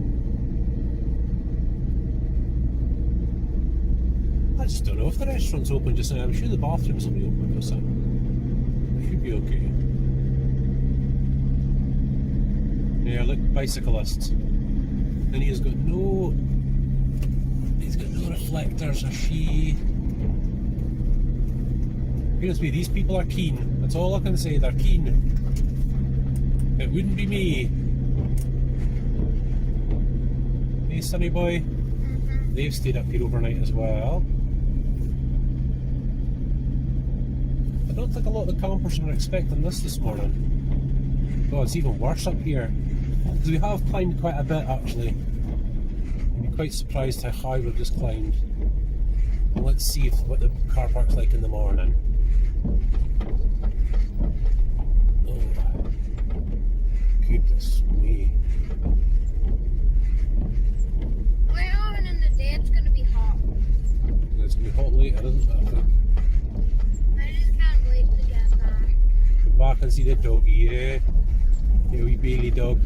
[SPEAKER 1] I just don't know if the restaurant's open just now. I'm sure the bathrooms will be open or something. Should be okay. Yeah, look, bicyclists. And he's got no reflectors, or she. Goodness me, these people are keen. That's all I can say, they're keen. It wouldn't be me. Hey, Sonny boy. They've stayed up here overnight as well. I don't think a lot of the campers were expecting this morning. Oh, it's even worse up here. Because we have climbed quite a bit actually. I'm quite surprised how high we've just climbed. And let's see what the car park's like in the morning. Oh, goodness me.
[SPEAKER 2] Well, and in the day it's going to be hot.
[SPEAKER 1] It's going to be hot later, isn't it?
[SPEAKER 2] I just can't wait to get back.
[SPEAKER 1] Go back and see the doggy, yeah? The wee Bailey dog.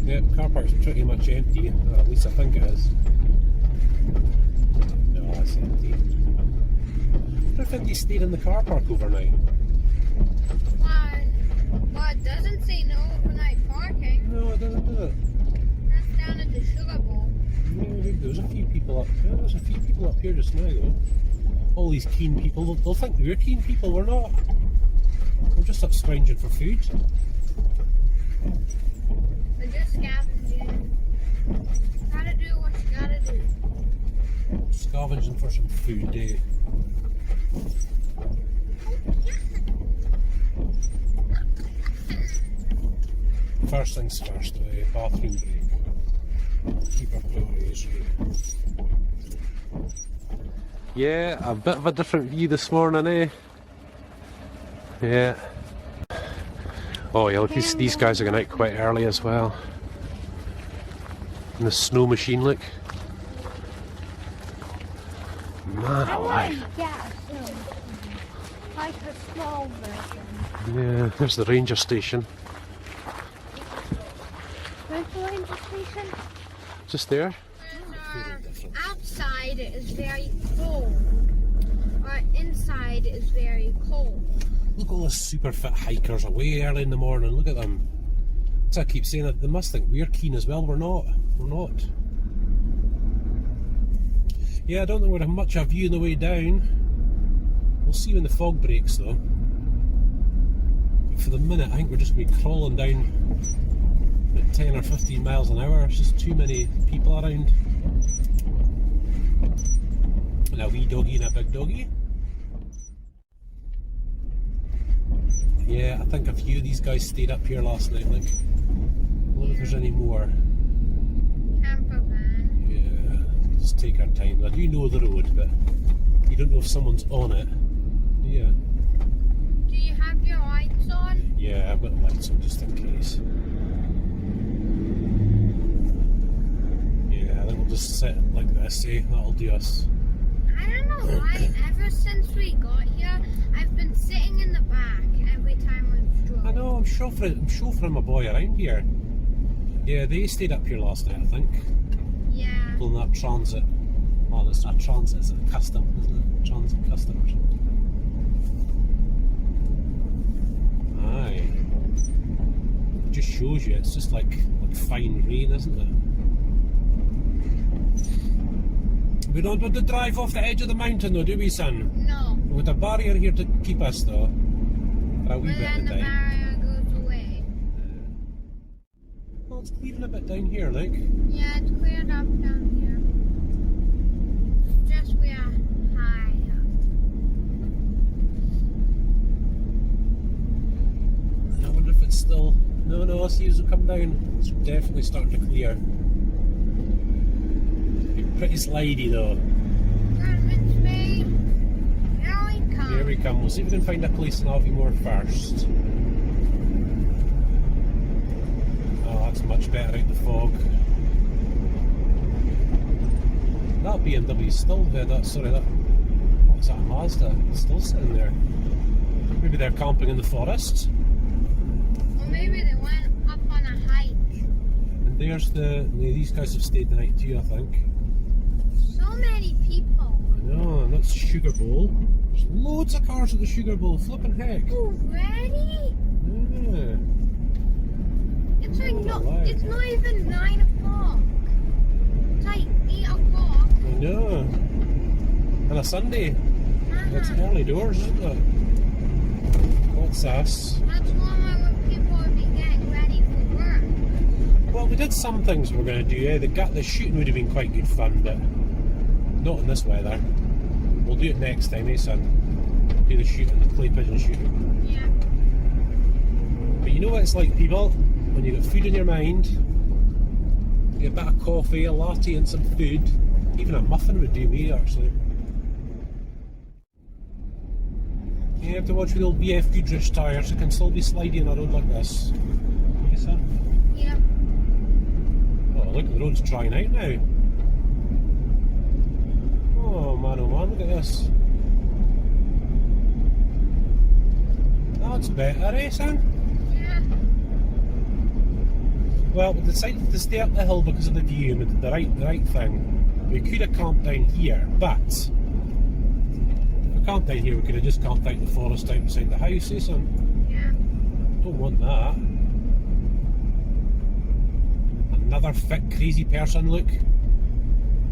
[SPEAKER 1] Yep, car park's pretty much empty. Or at least I think it is. No, it's empty. I think he stayed in the car park overnight.
[SPEAKER 2] Why? Well, it doesn't say no overnight parking.
[SPEAKER 1] No, it doesn't, does it?
[SPEAKER 2] That's down at the Sugar Bowl.
[SPEAKER 1] Yeah, there's a few people up here. There's a few people up here just now, though. All these keen people, they'll think we're keen people. We're not. We're just up scrounging for food.
[SPEAKER 2] We're just scavenging. Gotta do what you gotta do.
[SPEAKER 1] Scavenging for some food, eh? First things first, bathroom break. Keep our priorities right. Yeah, a bit of a different view this morning, eh? Yeah. Oh yeah, look, these guys are going out quite early as well. And the snow machine, look. Man alive.
[SPEAKER 2] Yeah, like a small version.
[SPEAKER 1] Yeah, there's the ranger station.
[SPEAKER 2] Where's the ranger station?
[SPEAKER 1] Just there.
[SPEAKER 2] Outside is very cold. Or inside is very cold.
[SPEAKER 1] Look at all the super fit hikers away early in the morning. Look at them. As I keep saying, they must think we're keen as well. We're not. We're not. Yeah, I don't think we're having much of a view on the way down. We'll see when the fog breaks though. But for the minute, I think we're just going to be crawling down at 10 or 15 miles an hour. There's just too many people around. And a wee doggy and a big doggy. Yeah, I think a few of these guys stayed up here last night, like. I wonder if there's any more.
[SPEAKER 2] Camper van.
[SPEAKER 1] Yeah, just take our time. I do know the road, but you don't know if someone's on it. Yeah.
[SPEAKER 2] Do you have your lights on?
[SPEAKER 1] Yeah, I've got the lights on just in case. Yeah, I think we'll just sit like this, eh? That'll do us.
[SPEAKER 2] I don't know why, ever since we got here, I've been sitting in the back every time we've drove.
[SPEAKER 1] I know, I'm chauffeuring my boy around here. Yeah, they stayed up here last night, I think.
[SPEAKER 2] Yeah.
[SPEAKER 1] Pulling that transit. Well, it's not transit, it's a custom, isn't it? Transit custom or something. Aye. It just shows you, it's just like fine rain, isn't it? We don't want to drive off the edge of the mountain though, do we, son?
[SPEAKER 2] No.
[SPEAKER 1] With a barrier here to keep us though. For a wee bit
[SPEAKER 2] But then
[SPEAKER 1] of
[SPEAKER 2] the
[SPEAKER 1] time.
[SPEAKER 2] barrier goes away.
[SPEAKER 1] Well, it's clearing a bit down here, like.
[SPEAKER 2] Yeah, it's cleared up down here. Just we are high up.
[SPEAKER 1] I wonder if it's still... No, I see as we come down. It's definitely starting to clear. Pretty slidey though.
[SPEAKER 2] Goodness me. Here we come.
[SPEAKER 1] Here we come. We'll see if we can find a place in Aviemore first. Oh, that's much better out the fog. That BMW's still there. What was that, a Mazda? It's still sitting there. Maybe they're camping in the forest.
[SPEAKER 2] Or maybe they went up on a hike.
[SPEAKER 1] And there's these guys have stayed the night too, I think.
[SPEAKER 2] So many people.
[SPEAKER 1] I know, and that's Sugar Bowl. There's loads of cars at the Sugar Bowl, flipping heck.
[SPEAKER 2] Already?
[SPEAKER 1] Yeah.
[SPEAKER 2] It's like
[SPEAKER 1] alive.
[SPEAKER 2] it's not even 9 o'clock. It's like 8 o'clock.
[SPEAKER 1] I know. On a Sunday. It's early doors, isn't it? What's us?
[SPEAKER 2] That's normally when people would be getting ready for work.
[SPEAKER 1] Well, we did some things we were going to do, eh? The shooting would have been quite good fun, but not in this weather. We'll do it next time, eh, son? Do the shooting, the clay pigeon shooting.
[SPEAKER 2] Yeah.
[SPEAKER 1] But you know what it's like, people? When you've got food in your mind, you get a bit of coffee, a latte and some food. Even a muffin would do me, actually. You have to watch with the old BF Goodrich tyres. It can still be slidey on a road like this. Okay, son?
[SPEAKER 2] Yeah.
[SPEAKER 1] Oh, look, the road's drying out now. Oh man, look at this. That's better, eh, son?
[SPEAKER 2] Yeah.
[SPEAKER 1] Well, we decided to stay up the hill because of the view and we did the right thing. We could have camped down here, but if we camped down here, we could have just camped out in the forest out beside the house, eh, son?
[SPEAKER 2] Yeah.
[SPEAKER 1] Don't want that. Another fit, crazy person, look.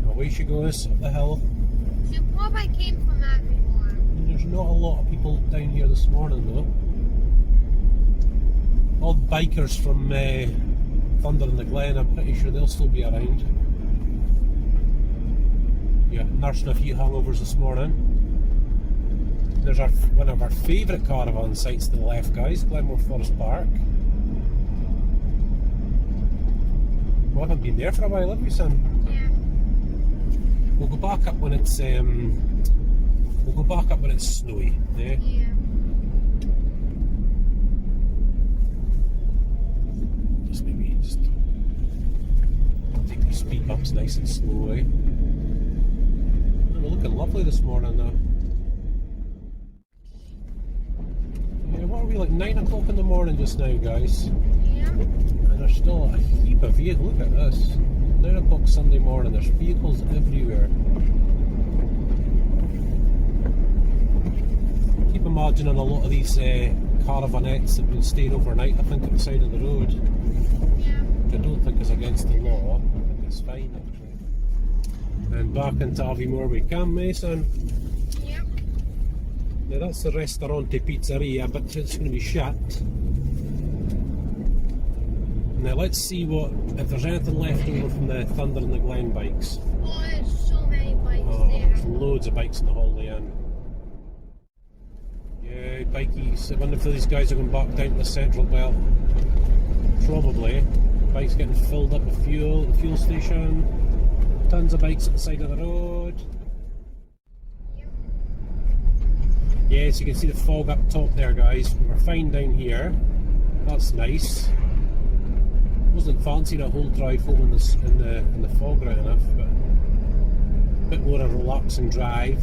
[SPEAKER 1] Away she goes up the hill.
[SPEAKER 2] She probably came from Attribution.
[SPEAKER 1] There's not a lot of people down here this morning, though. All bikers from Thunder in the Glen, I'm pretty sure they'll still be around. Yeah, nursing a few hangovers this morning. There's one of our favourite caravan sites to the left, guys, Glenmore Forest Park. We haven't been there for a while, have we, son?
[SPEAKER 2] Yeah.
[SPEAKER 1] We'll go back up when it's snowy. Yeah.
[SPEAKER 2] Yeah.
[SPEAKER 1] Just take these speed bumps nice and slow, eh? We're looking lovely this morning though. Yeah, what are we, like 9 o'clock in the morning just now, guys?
[SPEAKER 2] Yeah.
[SPEAKER 1] And there's still a heap of vehicles. Look at this. 9 o'clock Sunday morning, there's vehicles everywhere. Keep in imagining a lot of these caravanettes have been staying overnight, I think, at the side of the road.
[SPEAKER 2] Yeah.
[SPEAKER 1] I don't think it's against the law. I think it's fine, actually. And back into Aviemore we come, Mason.
[SPEAKER 2] Yep.
[SPEAKER 1] Now that's the Ristorante Pizzeria, but it's going to be shut. Now let's see if there's anything left over from the Thunder and the Glen bikes.
[SPEAKER 2] Oh, there's so many bikes
[SPEAKER 1] Oh,
[SPEAKER 2] there.
[SPEAKER 1] there's loads of bikes in the hallway in. Yeah, bikies. I wonder if these guys are going back down to the central belt. Probably. Bikes getting filled up with fuel, the fuel station. Tons of bikes at the side of the road. Yes, you can see the fog up top there, guys. We're fine down here. That's nice. Wasn't fancying a whole drive home in the fog right enough, but a bit more of a relaxing drive.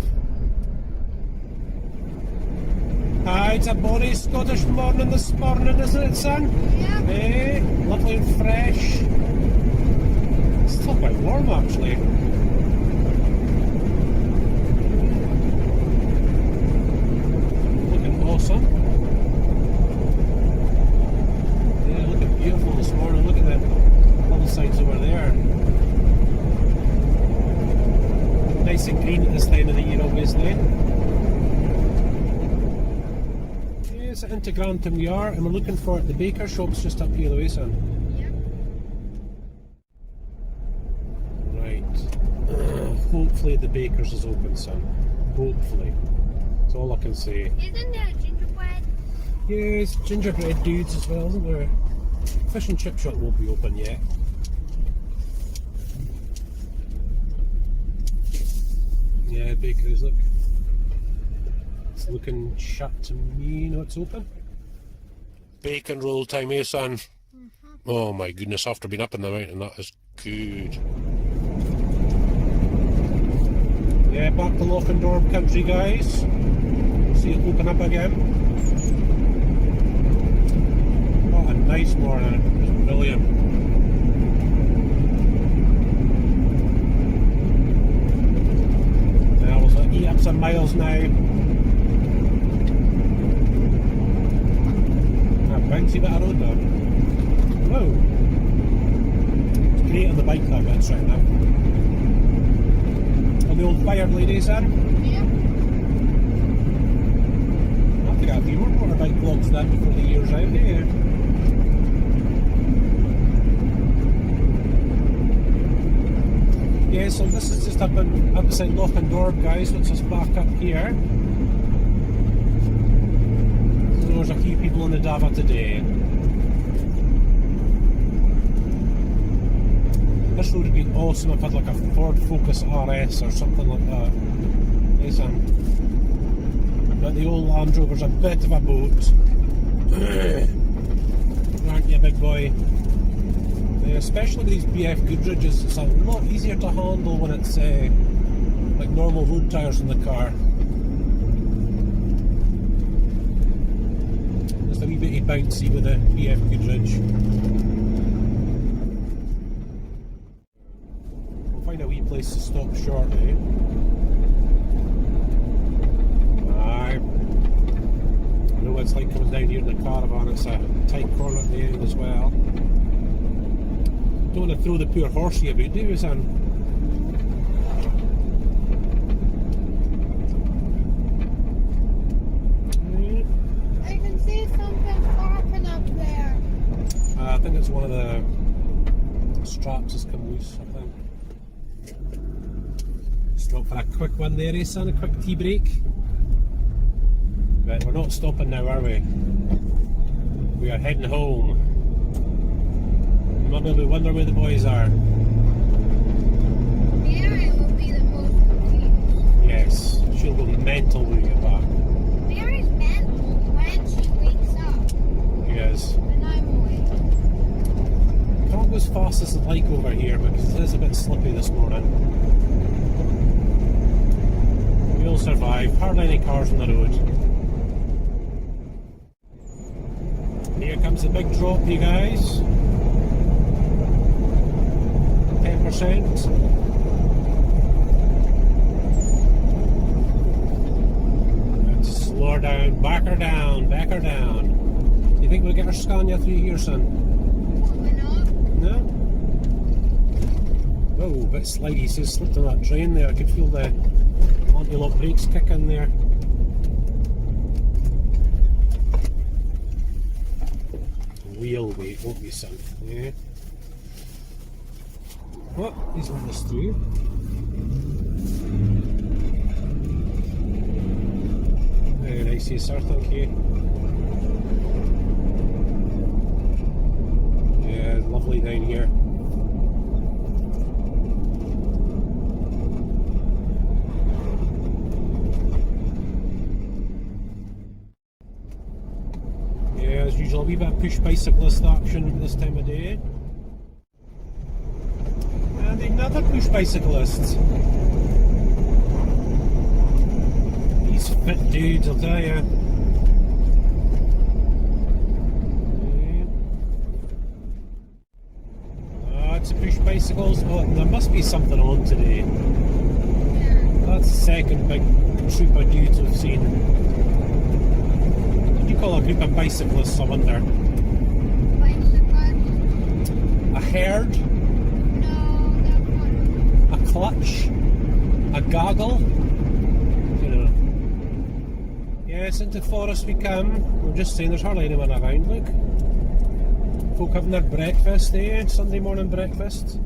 [SPEAKER 1] Hi, it's a bonny Scottish morning this morning, isn't it, son?
[SPEAKER 2] Yeah.
[SPEAKER 1] Hey, lovely and fresh. It's still quite warm, actually. Looking awesome. Yeah, looking beautiful this morning. Look at the hillsides over there. Nice and green at this time of the year, obviously. Yes, into Grantham we are, and we're looking for the baker shop's just up here the way, son.
[SPEAKER 2] Yep.
[SPEAKER 1] Right. Hopefully the baker's is open, son. Hopefully. That's all I can say.
[SPEAKER 2] Isn't there gingerbread?
[SPEAKER 1] Yes, gingerbread dudes as well, isn't there? Fish and chip shop won't be open yet. Yeah, bakeries, look. It's looking shut to me. No, it's open. Bacon roll time, eh, son? Oh my goodness, after being up in the mountain, that is good. Yeah, back to Lockendorp country, guys. See it open up again. What a nice morning. It's brilliant. Now we'll eat up some miles now. Bouncy bit of road there. Whoa! It's great on the bike that bit's right now. On the old fired lady, sir.
[SPEAKER 2] Yeah.
[SPEAKER 1] I think I have a few more motorbike vlogs then before the year's out here. Yeah, so this is just up beside Lockendorp, guys, which is back up here. There's a few people in the Dava today. This road would be awesome if I had like a Ford Focus RS or something like that. Yes, but the old Land Rover's a bit of a boat. Aren't you, big boy? Especially with these BF Goodridges, it's a lot easier to handle when it's like normal road tyres in the car. Just a wee bit bouncy with a BF Goodridge. We'll find a wee place to stop shortly. Aye. I know what it's like coming down here in the caravan, it's a tight corner at the end as well. Don't want to throw the poor horsey about, do we, son?
[SPEAKER 2] I can see something popping up there.
[SPEAKER 1] I think it's one of the straps has come loose, I think. Stop for a quick one there, eh, son? A quick tea break. Right, we're not stopping now, are we? We are heading home. Mummy will wonder where the boys are.
[SPEAKER 2] Mary will be the most confused.
[SPEAKER 1] Yes, she'll go mental when we get back.
[SPEAKER 2] Mary's mental when she wakes up.
[SPEAKER 1] Yes.
[SPEAKER 2] And I'm awake.
[SPEAKER 1] Can't go as fast as I'd like over here because it is a bit slippy this morning. We'll survive. Hardly any cars on the road. Here comes the big drop, you guys. 10%. It's slower her down, back her down, back her down. Do you think we'll get her Scania through here, son?
[SPEAKER 2] Probably not.
[SPEAKER 1] No? Oh, a bit slidey. See, slipped on that train there. I could feel the anti-lock brakes kick in there. Wheel weight, won't we, son? Yeah. What? He's on this through. Very nice, yes, sir, thank you. Yeah, lovely down here. Yeah, as usual, a wee bit of push bicyclist action this time of day. And another push bicyclist. These fit dudes, I'll tell you. It's a push bicycles. Oh, there must be something on today. That's the second big troop of dudes we've seen. What do you call a group of bicyclists, I wonder?
[SPEAKER 2] Bicyclists?
[SPEAKER 1] A herd?
[SPEAKER 2] No, that's not.
[SPEAKER 1] A clutch? A goggle? You know. Yes, into the forest we come. We're just saying there's hardly anyone around, look. Folk having their breakfast, eh? Sunday morning breakfast.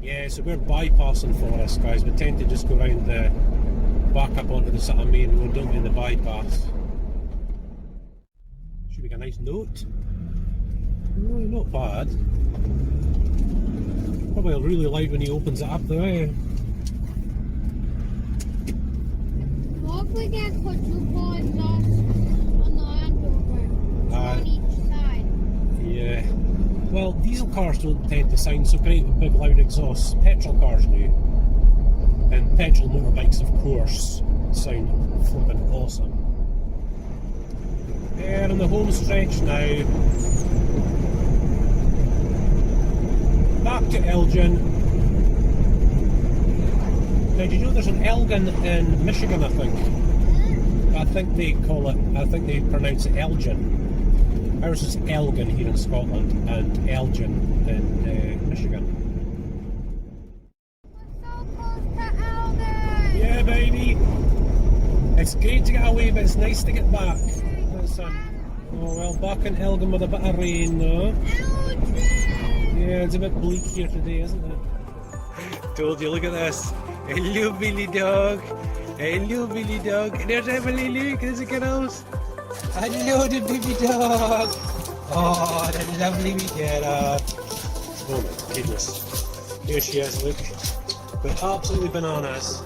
[SPEAKER 1] Yeah, so we're bypassing forest, guys. We tend to just go around the back up onto the sort of main road, don't we, in the bypass. Should make a nice note. Oh, not bad. Probably I'll really like when he opens it up though, eh?
[SPEAKER 2] Hopefully get quadruple exhaust on the Land Rover. On each side.
[SPEAKER 1] Yeah. Well, diesel cars don't tend to sound so great with big loud exhausts. Petrol cars do. And petrol motorbikes, of course, sound flippin' awesome. There on the home stretch now. Back to Elgin. Now, did you know there's an Elgin in Michigan, I think? I think they pronounce it Elgin. Ours is Elgin here in Scotland and Elgin in Michigan.
[SPEAKER 2] We're so close to Elgin!
[SPEAKER 1] Yeah, baby! It's great to get away, but it's nice to get back. Oh, well, back in Elgin with a bit of rain, though.
[SPEAKER 2] Elgin!
[SPEAKER 1] Yeah, it's a bit bleak here today, isn't it? Told you, look at this. Hello, Billy dog. Hello, Billy dog. There's Emily, look, there's a girls. Hello, the baby dog. Oh, the lovely wee girl. Oh my goodness. Here she is, look. But absolutely bananas.